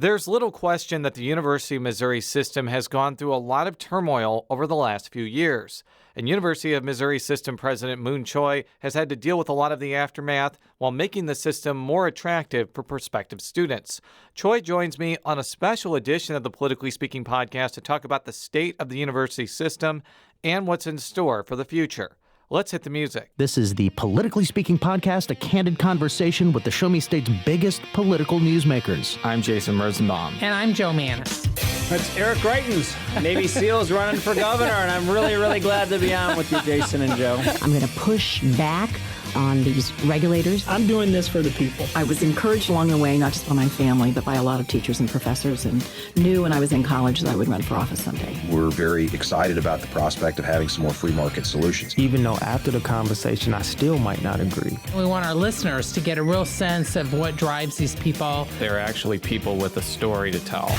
There's little question that the University of Missouri system has gone through a lot of turmoil over the last few years. And University of Missouri System President Choi has had to deal with a lot of the aftermath while making the system more attractive for prospective students. Choi joins me on a special edition of the Politically Speaking podcast to talk about the state of the university system and what's in store for the future. Let's hit the music. This is the Politically Speaking podcast, a candid conversation with the Show Me State's biggest political newsmakers. I'm Jason Rosenbaum. And I'm Joe Manis. That's Eric Greitens, Navy SEALs running for governor, and I'm really glad to be on with you, Jason and Joe. I'm going to push back on these regulators. I'm doing this for the people. I was encouraged along the way, not just by my family, but by a lot of teachers and professors, and knew when I was in college that I would run for office someday. We're very excited about the prospect of having some more free market solutions. Even though after the conversation, I still might not agree. We want our listeners to get a real sense of what drives these people. They're actually people with a story to tell.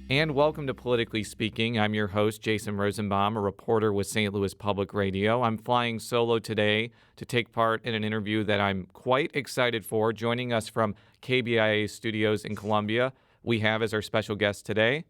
And welcome to Politically Speaking. I'm your host, Jason Rosenbaum, a reporter with St. Louis Public Radio. I'm flying solo today to take part in an interview that I'm quite excited for. Joining us from KBIA studios in Columbia, we have as our special guest today,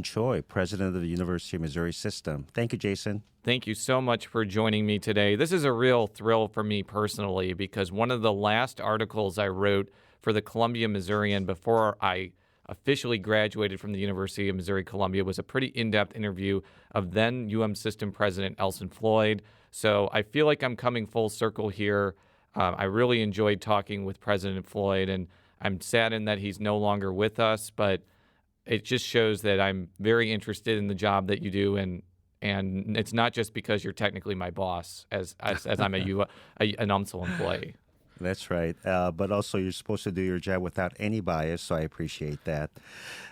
Choi, President of the University of Missouri System. Thank you, Jason. Thank you so much for joining me today. This is a real thrill for me personally because one of the last articles I wrote for the Columbia Missourian before I officially graduated from the University of Missouri-Columbia was a pretty in-depth interview of then System President Elson Floyd. So I feel like I'm coming full circle here. I really enjoyed talking with President Floyd, and I'm saddened that he's no longer with us, but it just shows that I'm very interested in the job that you do, and it's not just because you're technically my boss, as I'm an UMSL employee. That's right. But also you're supposed to do your job without any bias, so I appreciate that.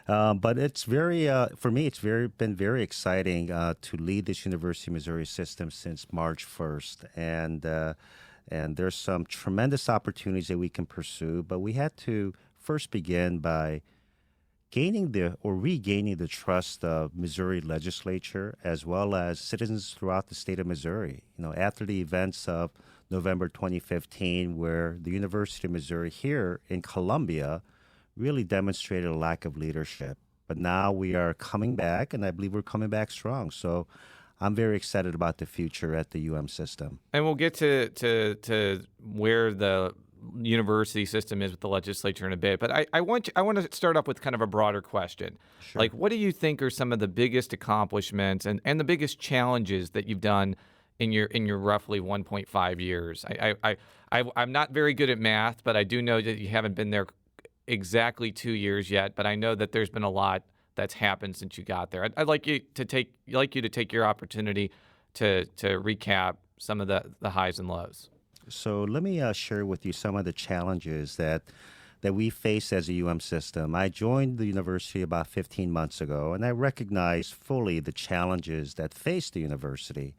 But it's for me, it's been very exciting to lead this University of Missouri system since March 1st. And there's some tremendous opportunities that we can pursue, but we had to first begin by regaining the trust of Missouri legislature as well as citizens throughout the state of Missouri. You know, after the events of November 2015, where the University of Missouri here in Columbia really demonstrated a lack of leadership. But now we are coming back, and I believe we're coming back strong. So I'm very excited about the future at the UM system. And we'll get to where the university system is with the legislature in a bit. But I want to start off with kind of a broader question. Sure. Like, what do you think are some of the biggest accomplishments and the biggest challenges that you've done in your roughly 1.5 years? I'm not very good at math, but I do know that you haven't been there exactly 2 years yet. But I know that there's been a lot that's happened since you got there. I'd like you to take your opportunity to recap some of the highs and lows. So let me share with you some of the challenges that we face as a UM system. I joined the university about 15 months ago, and I recognize fully the challenges that face the university.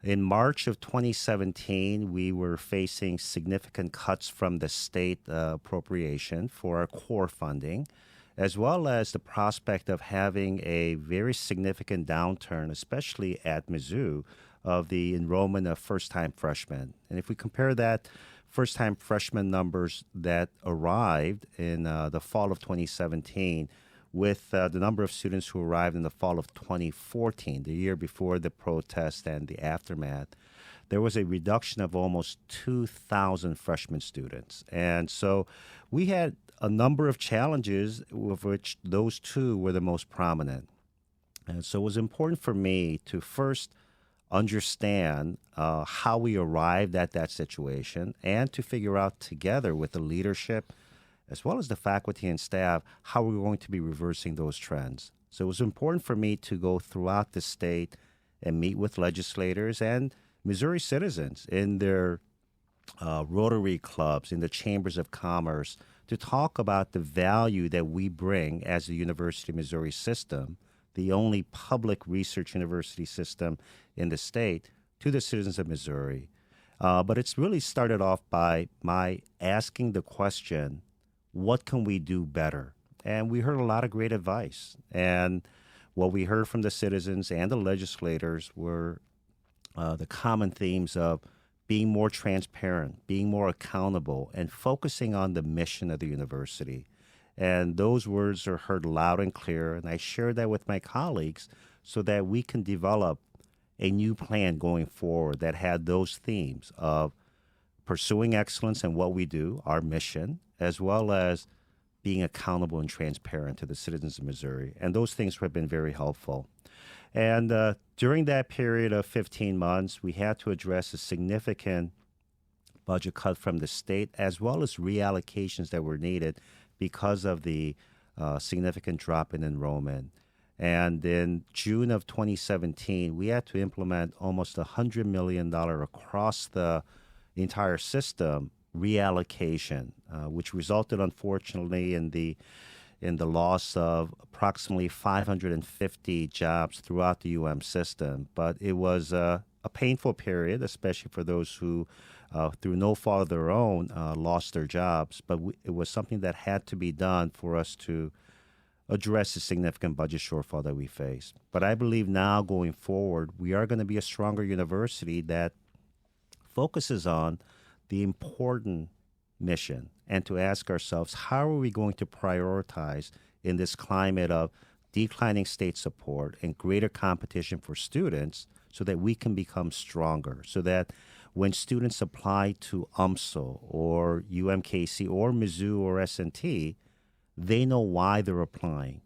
In March of 2017, we were facing significant cuts from the state appropriation for our core funding, as well as the prospect of having a very significant downturn, especially at Mizzou, of the enrollment of first-time freshmen. And if we compare that first-time freshman numbers that arrived in the fall of 2017 with the number of students who arrived in the fall of 2014, the year before the protest and the aftermath, there was a reduction of almost 2,000 freshman students. And so we had a number of challenges, of which those two were the most prominent. And so it was important for me to first understand how we arrived at that situation and to figure out together with the leadership as well as the faculty and staff how we're going to be reversing those trends. So it was important for me to go throughout the state and meet with legislators and Missouri citizens in their Rotary clubs, in the chambers of commerce, to talk about the value that we bring as the University of Missouri system, the only public research university system in the state, to the citizens of Missouri. But it's really started off by my asking the question, what can we do better? And we heard a lot of great advice. And what we heard from the citizens and the legislators were the common themes of being more transparent, being more accountable, and focusing on the mission of the university. And those words are heard loud and clear, and I share that with my colleagues so that we can develop a new plan going forward that had those themes of pursuing excellence in what we do, our mission, as well as being accountable and transparent to the citizens of Missouri. And those things have been very helpful. And during that period of 15 months, we had to address a significant budget cut from the state, as well as reallocations that were needed because of the significant drop in enrollment. And in June of 2017, we had to implement almost $100 million across the entire system reallocation, which resulted, unfortunately, in the loss of approximately 550 jobs throughout the system. But it was a painful period, especially for those who, through no fault of their own, lost their jobs. But it was something that had to be done for us to address the significant budget shortfall that we face. But I believe now going forward, we are going to be a stronger university that focuses on the important mission and to ask ourselves, how are we going to prioritize in this climate of declining state support and greater competition for students so that we can become stronger, so that when students apply to UMSL or UMKC or Mizzou or S&T, they know why they're applying,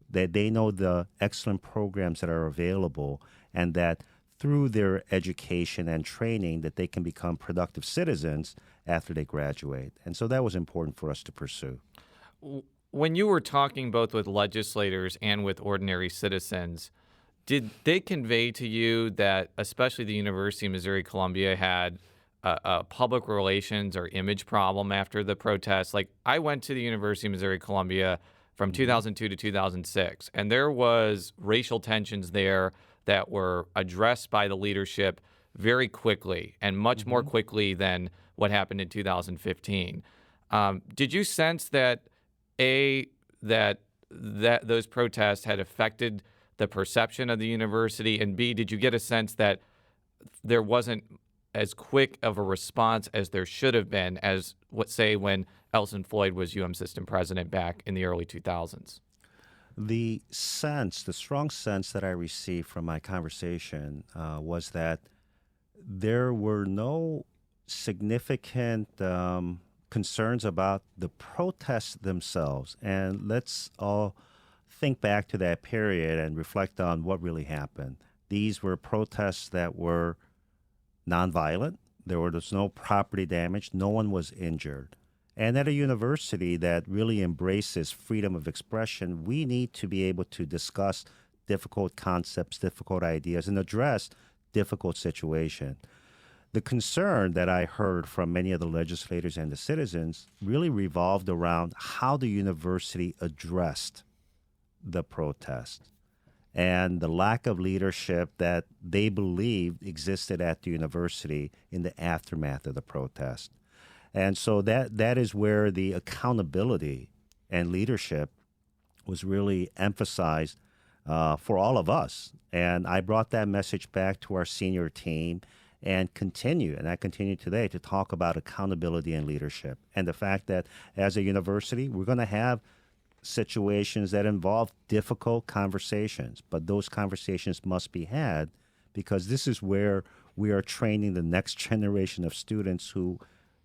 that they know the excellent programs that are available, and that through their education and training that they can become productive citizens after they graduate. And so that was important for us to pursue. When you were talking both with legislators and with ordinary citizens, did they convey to you that especially the University of Missouri-Columbia had a public relations or image problem after the protests? Like, I went to the University of Missouri-Columbia from 2002 to 2006, and there was racial tensions there that were addressed by the leadership very quickly and much more quickly than what happened in 2015. Did you sense that that those protests had affected the perception of the university, and B, did you get a sense that there wasn't as quick of a response as there should have been as, say, when Elson Floyd was system president back in the early 2000s? The strong sense that I received from my conversation was that there were no significant concerns about the protests themselves. And let's all think back to that period and reflect on what really happened. These were protests that were nonviolent. There was no property damage. No one was injured. And at a university that really embraces freedom of expression, we need to be able to discuss difficult concepts, difficult ideas, and address difficult situations. The concern that I heard from many of the legislators and the citizens really revolved around how the university addressed the protest and the lack of leadership that they believed existed at the university in the aftermath of the protest. And so that is where the accountability and leadership was really emphasized for all of us. And I brought that message back to our senior team and I continue today to talk about accountability and leadership and the fact that as a university, we're going to have situations that involve difficult conversations, but those conversations must be had because this is where we are training the next generation of students who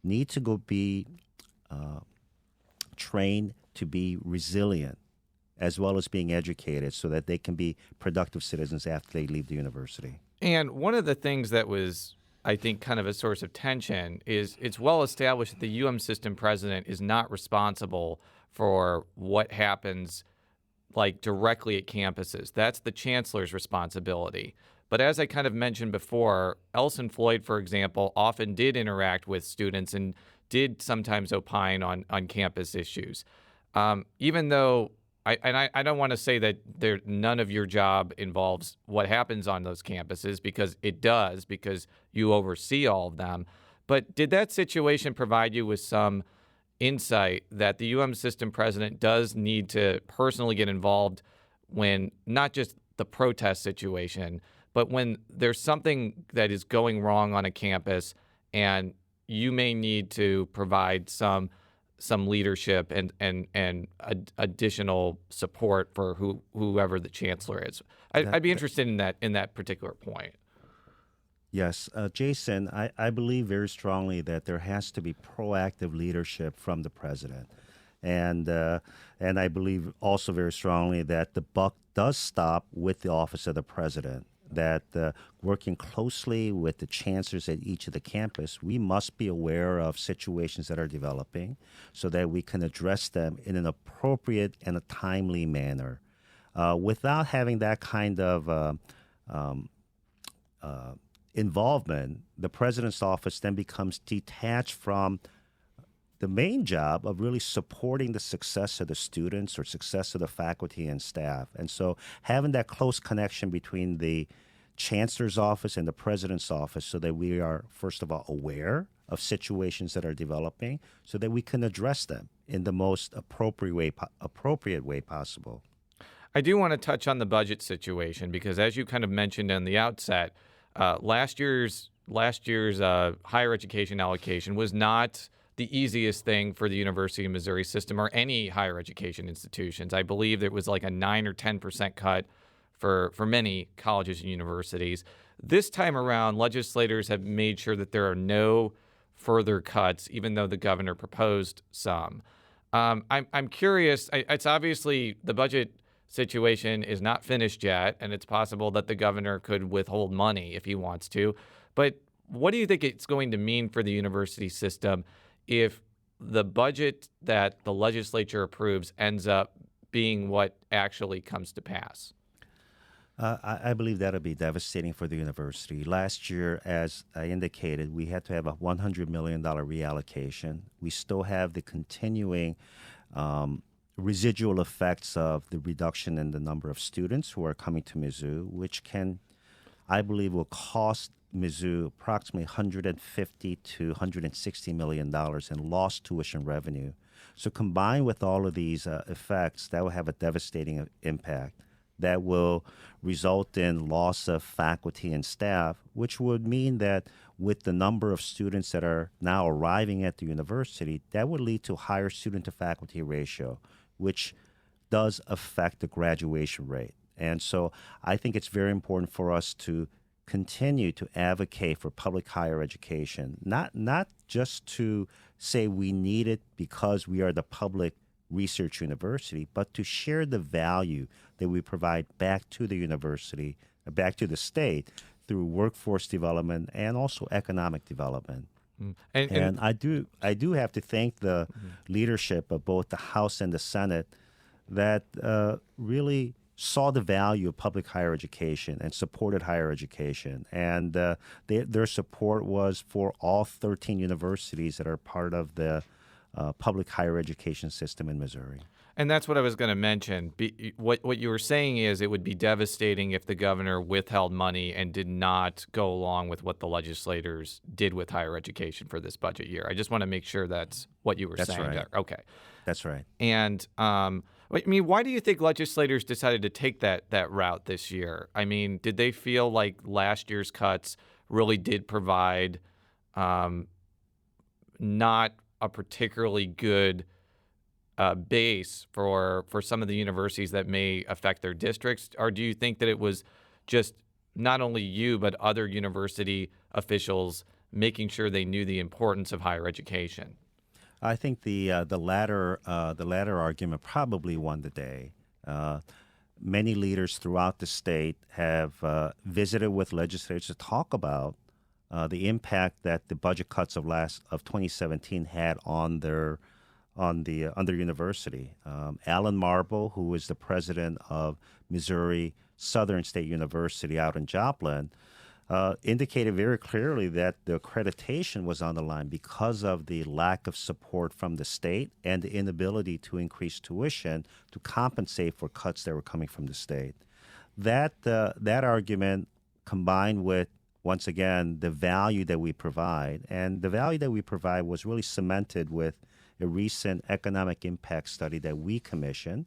need to go be trained to be resilient as well as being educated so that they can be productive citizens after they leave the university. And one of the things that was, I think, kind of a source of tension is it's well established that the system president is not responsible for what happens like directly at campuses. That's the chancellor's responsibility. But as I kind of mentioned before, Elson Floyd, for example, often did interact with students and did sometimes opine on campus issues. Even though I don't want to say that none of your job involves what happens on those campuses, because it does, because you oversee all of them. But did that situation provide you with some insight that the system president does need to personally get involved when not just the protest situation, but when there's something that is going wrong on a campus and you may need to provide some leadership and additional support for whoever the chancellor is. I'd be interested in that particular point. Yes, Jason, I believe very strongly that there has to be proactive leadership from the president. And I believe also very strongly that the buck does stop with the office of the president, that working closely with the chancellors at each of the campus, we must be aware of situations that are developing so that we can address them in an appropriate and a timely manner. Without having that kind of involvement, the president's office then becomes detached from the main job of really supporting the success of the students or success of the faculty and staff. And so having that close connection between the chancellor's office and the president's office so that we are, first of all, aware of situations that are developing so that we can address them in the most appropriate way possible. I do want to touch on the budget situation because, as you kind of mentioned in the outset, last year's higher education allocation was not the easiest thing for the University of Missouri system or any higher education institutions. I believe there was like a 9 or 10% cut for many colleges and universities. This time around, legislators have made sure that there are no further cuts, even though the governor proposed some. I'm curious. It's obviously the budget situation is not finished yet, and it's possible that the governor could withhold money if he wants to. But what do you think it's going to mean for the university system if the budget that the legislature approves ends up being what actually comes to pass? I believe that'll be devastating for the university. Last year, as I indicated, we had to have a $100 million reallocation. We still have the continuing residual effects of the reduction in the number of students who are coming to Mizzou, which I believe will cost Mizzou approximately $150 to $160 million in lost tuition revenue. So combined with all of these effects, that will have a devastating impact that will result in loss of faculty and staff, which would mean that with the number of students that are now arriving at the university, that would lead to higher student-to-faculty ratio, which does affect the graduation rate. And so I think it's very important for us to continue to advocate for public higher education, not just to say we need it because we are the public research university, but to share the value that we provide back to the university, back to the state through workforce development and also economic development. And I do have to thank the leadership of both the House and the Senate that really saw the value of public higher education and supported higher education. And their support was for all 13 universities that are part of the public higher education system in Missouri. And that's what I was going to mention. What you were saying is it would be devastating if the governor withheld money and did not go along with what the legislators did with higher education for this budget year. I just want to make sure that's what you were saying right. there. Okay. That's right. And I mean, why do you think legislators decided to take that route this year? I mean, did they feel like last year's cuts really did provide not a particularly good base for some of the universities that may affect their districts? Or do you think that it was just not only you, but other university officials making sure they knew the importance of higher education? I think the latter argument probably won the day. Many leaders throughout the state have visited with legislators to talk about the impact that the budget cuts of 2017 had on their university. Alan Marble, who is the president of Missouri Southern State University out in Joplin, indicated very clearly that the accreditation was on the line because of the lack of support from the state and the inability to increase tuition to compensate for cuts that were coming from the state. That argument, combined with, once again, the value that we provide, and the value that we provide was really cemented with a recent economic impact study that we commissioned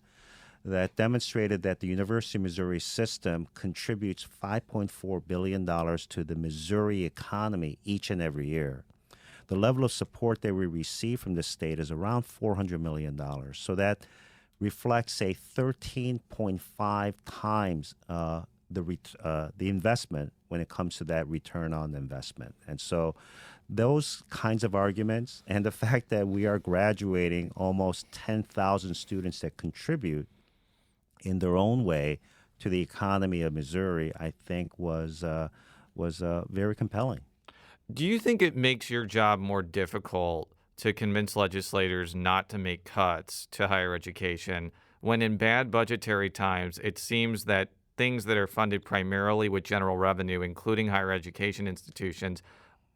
that demonstrated that the University of Missouri system contributes $5.4 billion to the Missouri economy each and every year. the level of support that we receive from the state is around $400 million. So that reflects a 13.5 times the investment when it comes to that return on investment. And so those kinds of arguments and the fact that we are graduating almost 10,000 students that contribute in their own way to the economy of Missouri, I think was very compelling. Do you think it makes your job more difficult to convince legislators not to make cuts to higher education when in bad budgetary times it seems that things that are funded primarily with general revenue, including higher education institutions,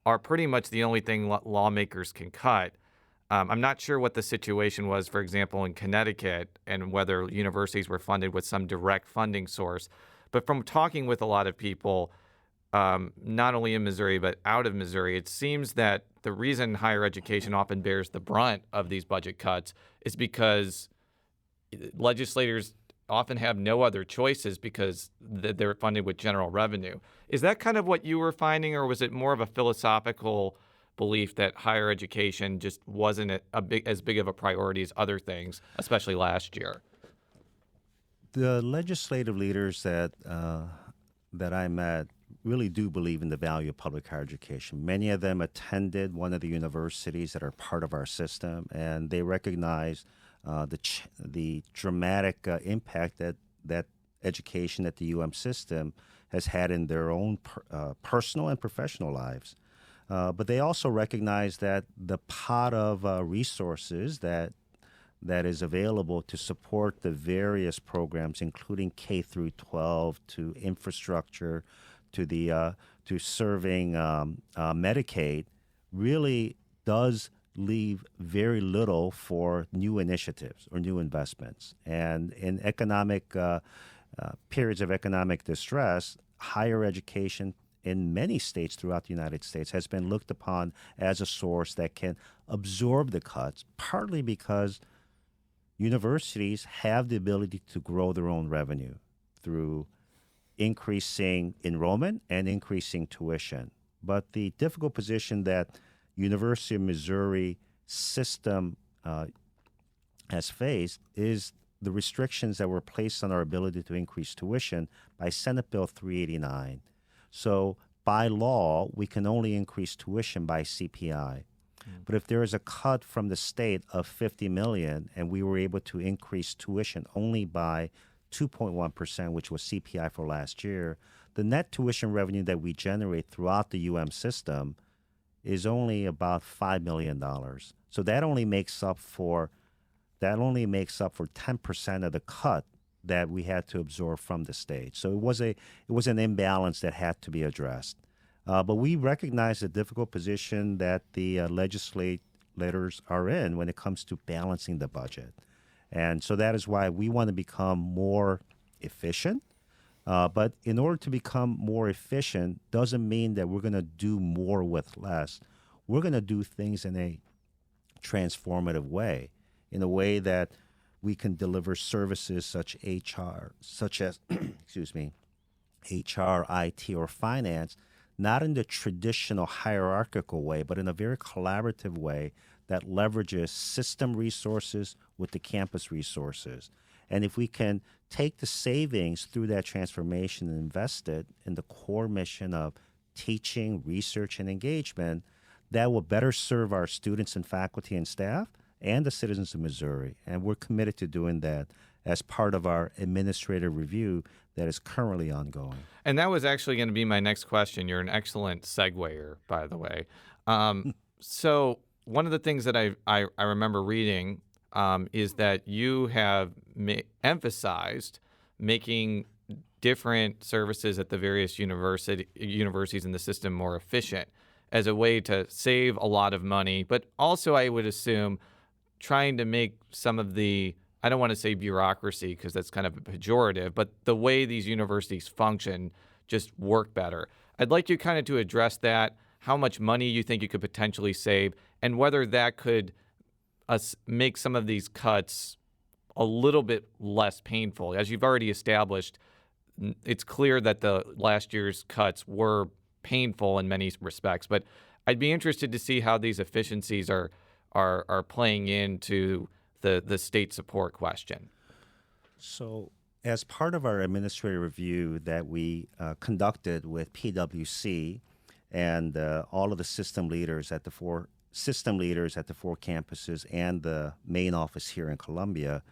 are pretty much the only thing lawmakers can cut? I'm not sure what the situation was, for example, in Connecticut and whether universities were funded with some direct funding source. But from talking with a lot of people, not only in Missouri but out of Missouri, it seems that the reason higher education often bears the brunt of these budget cuts is because legislators often have no other choices because they're funded with general revenue. Is that kind of what you were finding, or was it more of a philosophical belief that higher education just wasn't as big of a priority as other things, especially last year? The legislative leaders that I met really do believe in the value of public higher education. Many of them attended one of the universities that are part of our system, and they recognize the dramatic impact that education at the system has had in their own personal and professional lives. But they also recognize that the pot of resources that is available to support the various programs, including K through 12, to infrastructure, to serving Medicaid, really does leave very little for new initiatives or new investments. And in economic periods of economic distress, higher education in many states throughout the United States has been looked upon as a source that can absorb the cuts, partly because universities have the ability to grow their own revenue through increasing enrollment and increasing tuition. But the difficult position that University of Missouri system has faced is the restrictions that were placed on our ability to increase tuition by Senate Bill 389. So by law, we can only increase tuition by CPI. But if there is a cut from the state of $50 million and we were able to increase tuition only by 2.1%, which was CPI for last year, the net tuition revenue that we generate throughout the system is only about $5 million. So that only makes up for 10% of the cut that we had to absorb from the state. So it was an imbalance that had to be addressed. But we recognize the difficult position that the legislators are in when it comes to balancing the budget. And so that is why we want to become more efficient. But in order to become more efficient doesn't mean that we're going to do more with less. We're going to do things in a transformative way, in a way that we can deliver services such as HR, IT, or finance, not in the traditional hierarchical way, but in a very collaborative way that leverages system resources with the campus resources. And if we can take the savings through that transformation and invest it in the core mission of teaching, research, and engagement, that will better serve our students and faculty and staff and the citizens of Missouri. And we're committed to doing that as part of our administrative review that is currently ongoing. And that was actually going to be my next question. You're an excellent seguer, by the way. So one of the things that I remember reading is that you have emphasized making different services at the various universities in the system more efficient as a way to save a lot of money, but also I would assume trying to make some of the, I don't want to say bureaucracy because that's kind of pejorative, but the way these universities function just work better. I'd like you kind of to address that, how much money you think you could potentially save, and whether that could make some of these cuts a little bit less painful. As you've already established, it's clear that the last year's cuts were painful in many respects, but I'd be interested to see how these efficiencies are playing into the state support question. So, as part of our administrative review that we conducted with PwC and all of the system leaders at the four campuses and the main office here in Columbia,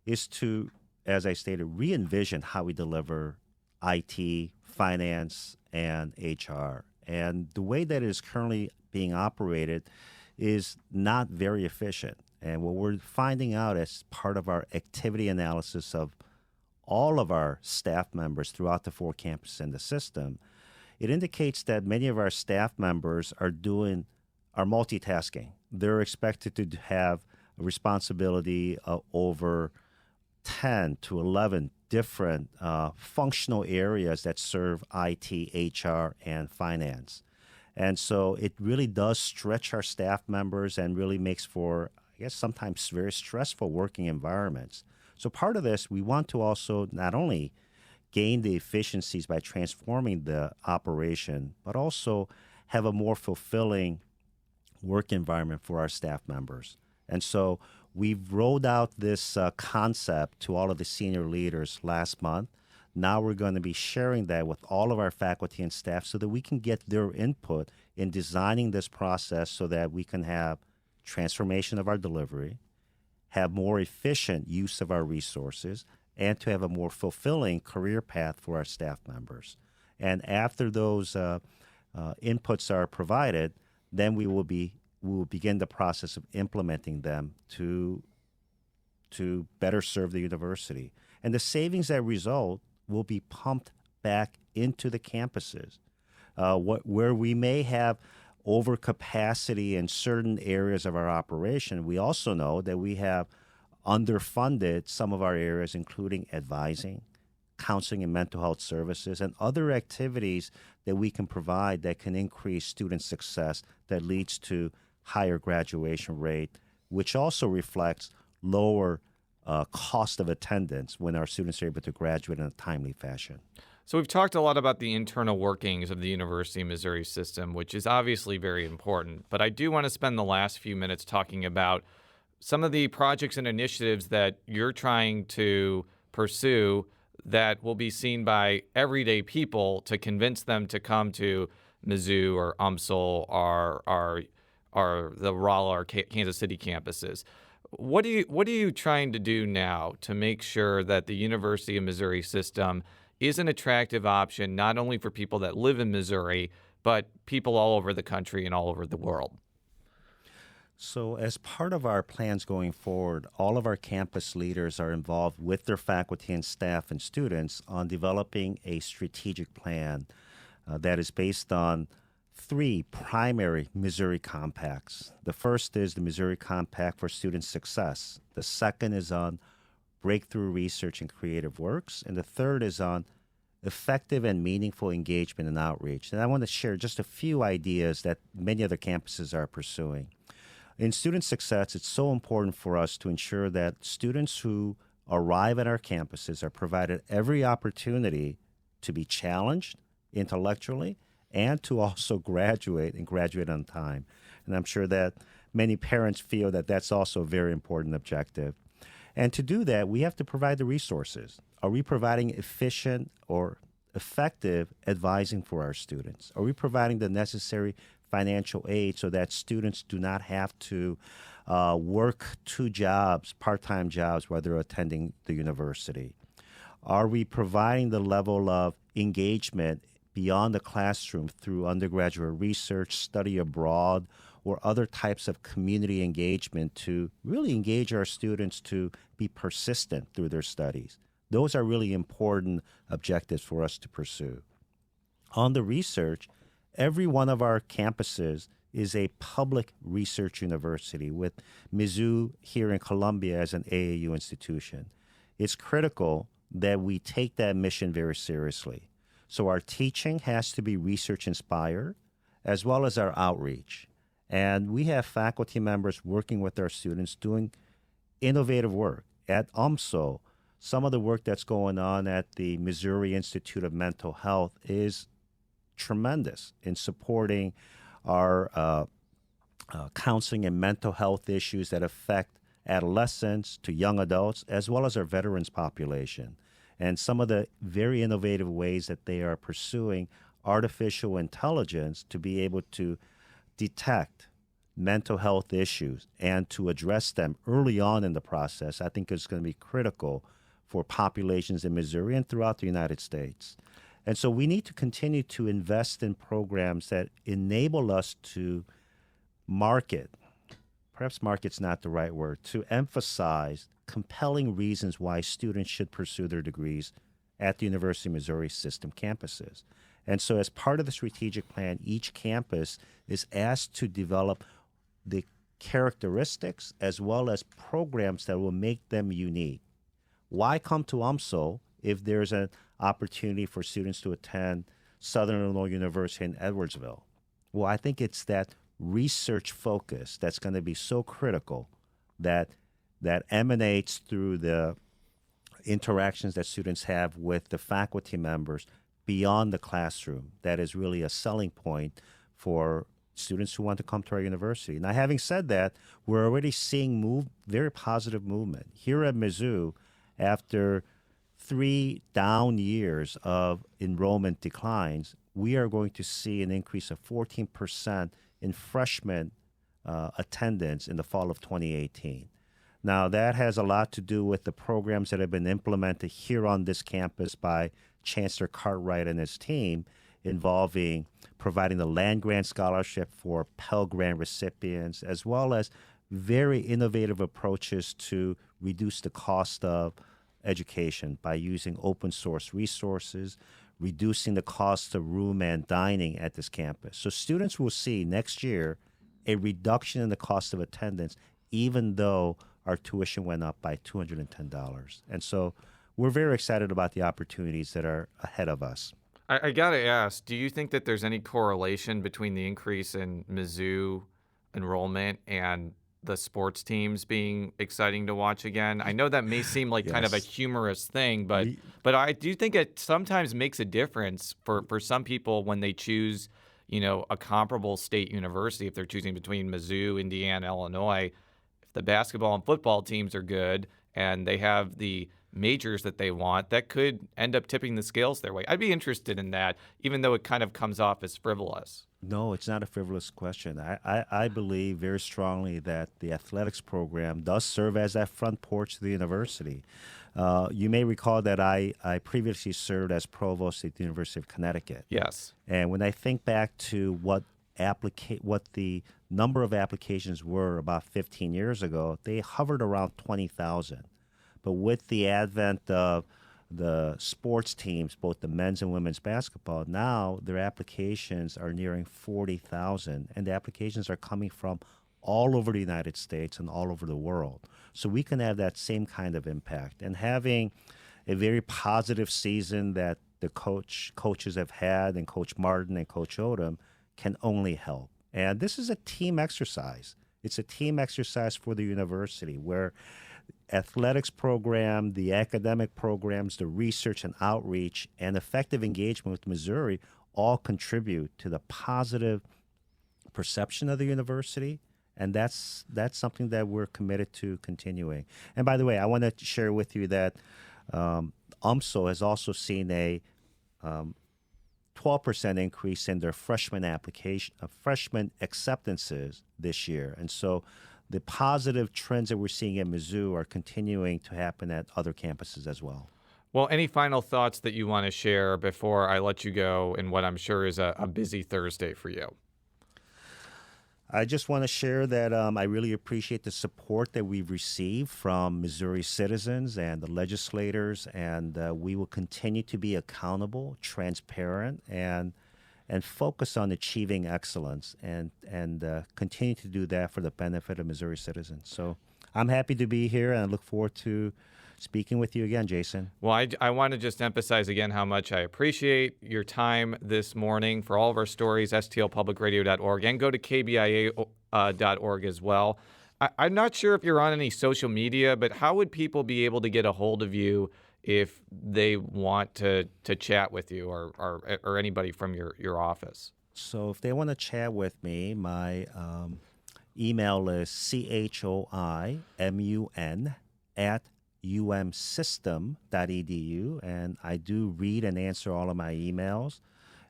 is to, as I stated, re-envision how we deliver IT, finance, and HR. And the way that it is currently being operated is not very efficient. And what we're finding out as part of our activity analysis of all of our staff members throughout the four campuses in the system, it indicates that many of our staff members are multitasking. They're expected to have a responsibility over 10 to 11 different functional areas that serve IT, HR, and finance. And so it really does stretch our staff members and really makes for, I guess, sometimes very stressful working environments. So part of this, we want to also not only gain the efficiencies by transforming the operation, but also have a more fulfilling work environment for our staff members. And so we've rolled out this concept to all of the senior leaders last month. Now we're going to be sharing that with all of our faculty and staff so that we can get their input in designing this process so that we can have transformation of our delivery, have more efficient use of our resources, and to have a more fulfilling career path for our staff members. And after those inputs are provided, then we will begin the process of implementing them to better serve the university. And the savings that result will be pumped back into the campuses. Where we may have overcapacity in certain areas of our operation, we also know that we have underfunded some of our areas, including advising, counseling and mental health services, and other activities that we can provide that can increase student success that leads to higher graduation rate, which also reflects lower cost of attendance when our students are able to graduate in a timely fashion. So we've talked a lot about the internal workings of the University of Missouri system, which is obviously very important. But I do want to spend the last few minutes talking about some of the projects and initiatives that you're trying to pursue that will be seen by everyday people to convince them to come to Mizzou or UMSL or the Rolla or Kansas City campuses. What are you trying to do now to make sure that the University of Missouri system is an attractive option not only for people that live in Missouri, but people all over the country and all over the world? So as part of our plans going forward, all of our campus leaders are involved with their faculty and staff and students on developing a strategic plan that is based on 3 primary Missouri compacts. The first is the Missouri Compact for Student Success. The second is on breakthrough research and creative works. And the third is on effective and meaningful engagement and outreach. And I want to share just a few ideas that many other campuses are pursuing. In student success, it's so important for us to ensure that students who arrive at our campuses are provided every opportunity to be challenged intellectually and to also graduate and graduate on time. And I'm sure that many parents feel that that's also a very important objective. And to do that, we have to provide the resources. Are we providing efficient or effective advising for our students? Are we providing the necessary financial aid so that students do not have to work 2 jobs, part-time jobs, while they're attending the university? Are we providing the level of engagement beyond the classroom through undergraduate research, study abroad, or other types of community engagement to really engage our students to be persistent through their studies? Those are really important objectives for us to pursue. On the research, every one of our campuses is a public research university, with Mizzou here in Columbia as an AAU institution. It's critical that we take that mission very seriously. So our teaching has to be research-inspired, as well as our outreach. And we have faculty members working with our students doing innovative work. At UMSL, some of the work that's going on at the Missouri Institute of Mental Health is tremendous in supporting are counseling and mental health issues that affect adolescents to young adults, as well as our veterans population. And some of the very innovative ways that they are pursuing artificial intelligence to be able to detect mental health issues and to address them early on in the process, I think is going to be critical for populations in Missouri and throughout the United States. And so we need to continue to invest in programs that enable us to market, perhaps market's not the right word, to emphasize compelling reasons why students should pursue their degrees at the University of Missouri system campuses. And so as part of the strategic plan, each campus is asked to develop the characteristics as well as programs that will make them unique. Why come to UMSL if there's an opportunity for students to attend Southern Illinois University in Edwardsville? Well, I think it's that research focus that's going to be so critical that emanates through the interactions that students have with the faculty members beyond the classroom. That is really a selling point for students who want to come to our university. Now, having said that, we're already seeing very positive movement. Here at Mizzou, after 3 down years of enrollment declines, we are going to see an increase of 14% in freshman attendance in the fall of 2018. Now, that has a lot to do with the programs that have been implemented here on this campus by Chancellor Cartwright and his team, involving providing the land grant scholarship for Pell Grant recipients, as well as very innovative approaches to reduce the cost of education by using open source resources, reducing the cost of room and dining at this campus. So students will see next year a reduction in the cost of attendance, even though our tuition went up by $210. And so we're very excited about the opportunities that are ahead of us. I got to ask, do you think that there's any correlation between the increase in Mizzou enrollment and the sports teams being exciting to watch again? I know that may seem like kind of a humorous thing, but I do think it sometimes makes a difference for some people when they choose, a comparable state university, if they're choosing between Mizzou, Indiana, Illinois. If the basketball and football teams are good and they have the majors that they want, that could end up tipping the scales their way. I'd be interested in that, even though it kind of comes off as frivolous. No, it's not a frivolous question. I believe very strongly that the athletics program does serve as that front porch to the university. You may recall that I previously served as provost at the University of Connecticut. Yes. And when I think back to what the number of applications were about 15 years ago, they hovered around 20,000. But with the advent of the sports teams, both the men's and women's basketball, now their applications are nearing 40,000, and the applications are coming from all over the United States and all over the world. So we can have that same kind of impact. And having a very positive season that the coaches have had, and Coach Martin and Coach Odom, can only help. And this is a team exercise. It's a team exercise for the university where athletics program, the academic programs, the research and outreach, and effective engagement with Missouri all contribute to the positive perception of the university. And that's something that we're committed to continuing. And by the way, I want to share with you that UMSL has also seen a 12% increase in their freshman acceptances this year. And so the positive trends that we're seeing at Mizzou are continuing to happen at other campuses as well. Well, any final thoughts that you want to share before I let you go in what I'm sure is a busy Thursday for you? I just want to share that I really appreciate the support that we've received from Missouri citizens and the legislators, and we will continue to be accountable, transparent, and focus on achieving excellence and continue to do that for the benefit of Missouri citizens. So I'm happy to be here, and I look forward to speaking with you again, Jason. Well, I want to just emphasize again how much I appreciate your time this morning. For all of our stories, stlpublicradio.org, and go to kbia.org as well. I'm not sure if you're on any social media, but how would people be able to get a hold of you if they want to chat with you or anybody from your office? So if they want to chat with me, my email is choimun@umsystem.edu, and I do read and answer all of my emails.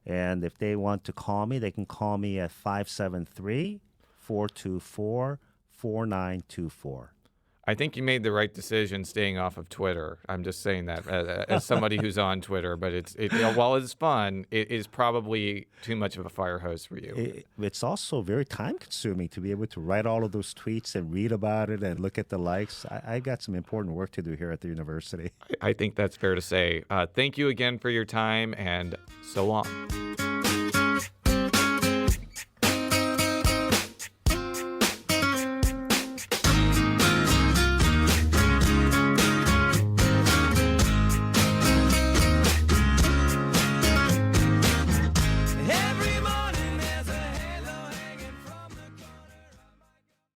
And if they want to call me, they can call me at 573-424-4924. I think you made the right decision staying off of Twitter. I'm just saying that as somebody who's on Twitter. But while it's fun, it is probably too much of a fire hose for you. It's also very time-consuming to be able to write all of those tweets and read about it and look at the likes. I got some important work to do here at the university. I think that's fair to say. Thank you again for your time, and so long.